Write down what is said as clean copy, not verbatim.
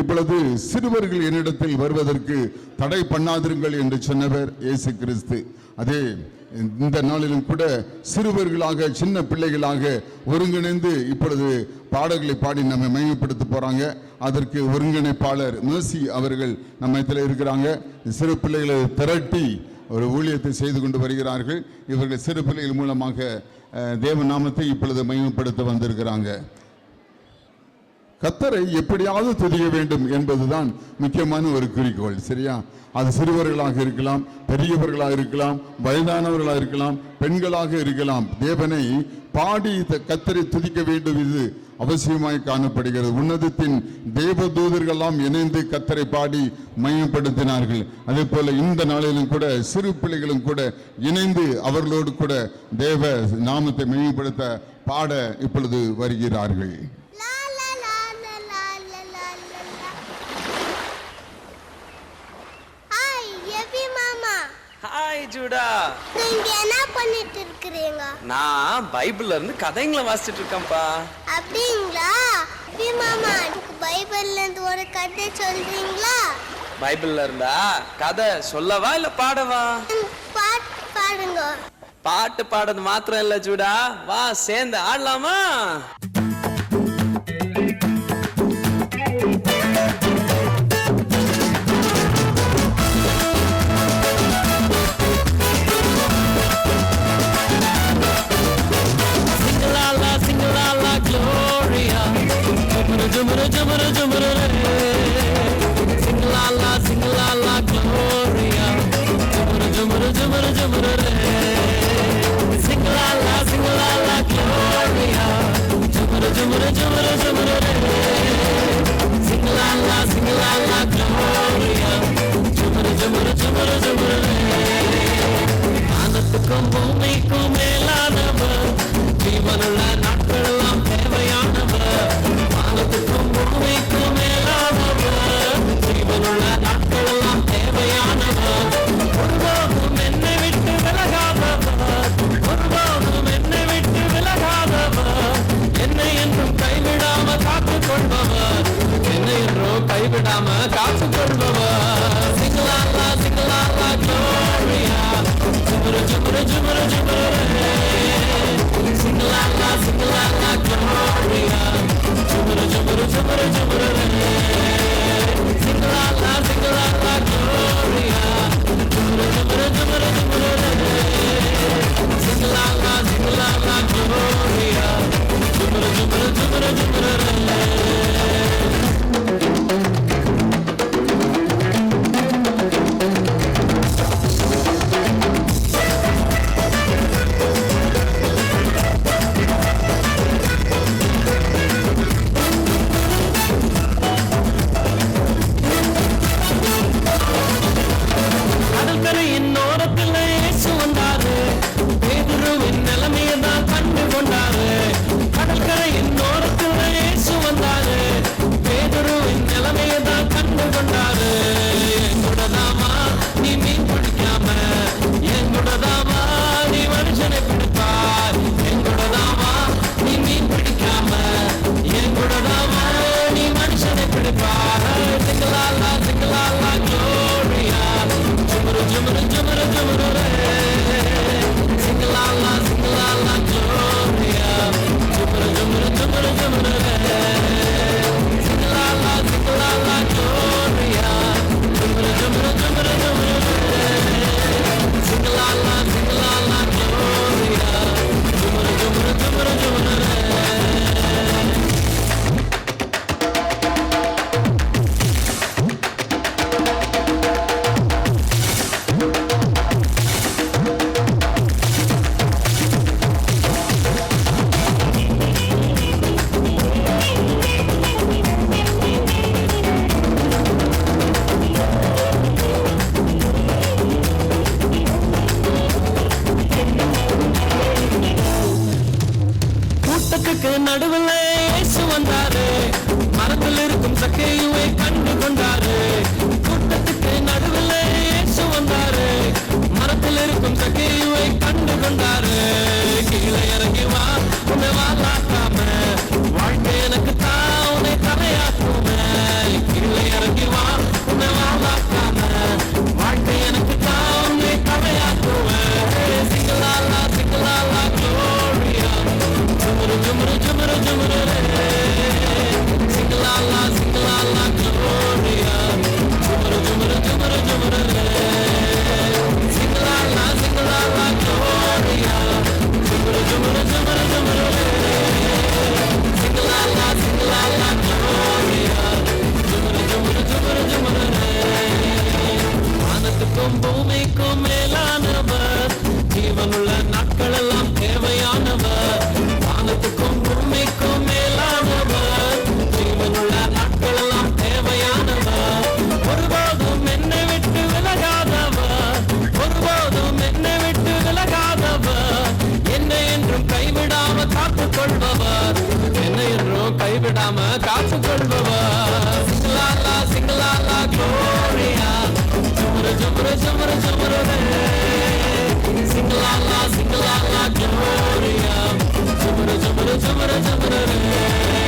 இப்பொழுது சிறுவர்கள் என்னிடத்தில் வருவதற்கு தடை பண்ணாதிருங்கள் என்று சொன்னவர் இயேசு கிறிஸ்து. அதே இந்த நாளிலும் கூட சிறுவர்களாக சின்ன பிள்ளைகளாக ஒருங்கிணைந்து இப்பொழுது பாடல்களை பாடி நம்மை மையப்படுத்த போறாங்க. அதற்கு ஒருங்கிணைப்பாளர் மேர்சி அவர்கள் நம்ம இடத்துல இருக்கிறாங்க. சிறு பிள்ளைகளை திரட்டி ஒரு ஊழியத்தை செய்து கொண்டு வருகிறார்கள். இவர்கள் சிறு பிள்ளைகள் மூலமாக தேவ நாமத்தை இப்பொழுது மையப்படுத்த வந்திருக்கிறாங்க. கர்த்தரை எப்படியாவது துதிக்க வேண்டும் என்பதுதான் முக்கியமான ஒரு குறிக்கோள். சரியா? அது சிறுவர்களாக இருக்கலாம், பெரியவர்களாக இருக்கலாம், வயதானவர்களாக இருக்கலாம், பெண்களாக இருக்கலாம். தேவனை பாடி கர்த்தரை துதிக்க வேண்டும், இது அவசியமாய் காணப்படுகிறது. உன்னதத்தின் தேவதூதர்களெல்லாம் இணைந்து கர்த்தரை பாடி மையப்படுத்தினார்கள். அதே போல இந்த நாளிலும் கூட சிறு பிள்ளைகளும் கூட இணைந்து அவர்களோடு கூட தேவ நாமத்தை மையப்படுத்த பாட இப்பொழுது வருகிறார்கள். ஹாய் ஜூடா, நீங்க என்ன பண்ணிட்டு இருக்கீங்க? நான் பைபிள்ல இருந்து கதைங்களை வாசிச்சிட்டு இருக்கேன்ப்பா. அப்படிங்களா? அபி மாமா, பைபிள்ல இருந்து ஒரு கதை சொல்றீங்களா? பைபிள்ல இருந்தா கதை சொல்லவா இல்ல பாடவா? பாட்டு பாடுங்க. பாட்டு பாடுறது மாத்திரம் இல்ல ஜூடா, வா சேர்ந்து ஆடலாமா? Jumara jumara jumara re, sing la la gloria. Jumara jumara jumara jumara re, sing la la gloria. Jumara jumara jumara jumara re, sing la la gloria. Jumara jumara jumara jumara re. ஆனத்துக்கும் பூமிக்கும் மேலானவர், ஜீவனுள்ள நாட்களெல்லாம் தேவையானவர். ஆனத்துக்கும் பூமிக்கும் மேலானவர், ஜீவனுள்ள நாட்களெல்லாம் தேவையானவர். ஒருபோதும் என்னை விட்டு விலகாதவர், ஒருபோதும் என்னை விட்டு விலகாதவர். என்னை என்றும் கைவிடாம காத்துக் கொள்பவர், என்னை என்றும் கைவிடாம காத்துக் கொள்பவர். சிங்கலாலா சிங்கலாலா gloria. Jumara jumara jumara jumara re, sing la la gloria. Jumara jumara jumara jumara re, sing la la gloria. Jumara jumara jumara jumara re, sing la la gloria. Jumara jumara jumara jumara re. la la, sing la la, Gloria. Jumara, jumara, jumara, jumara, re.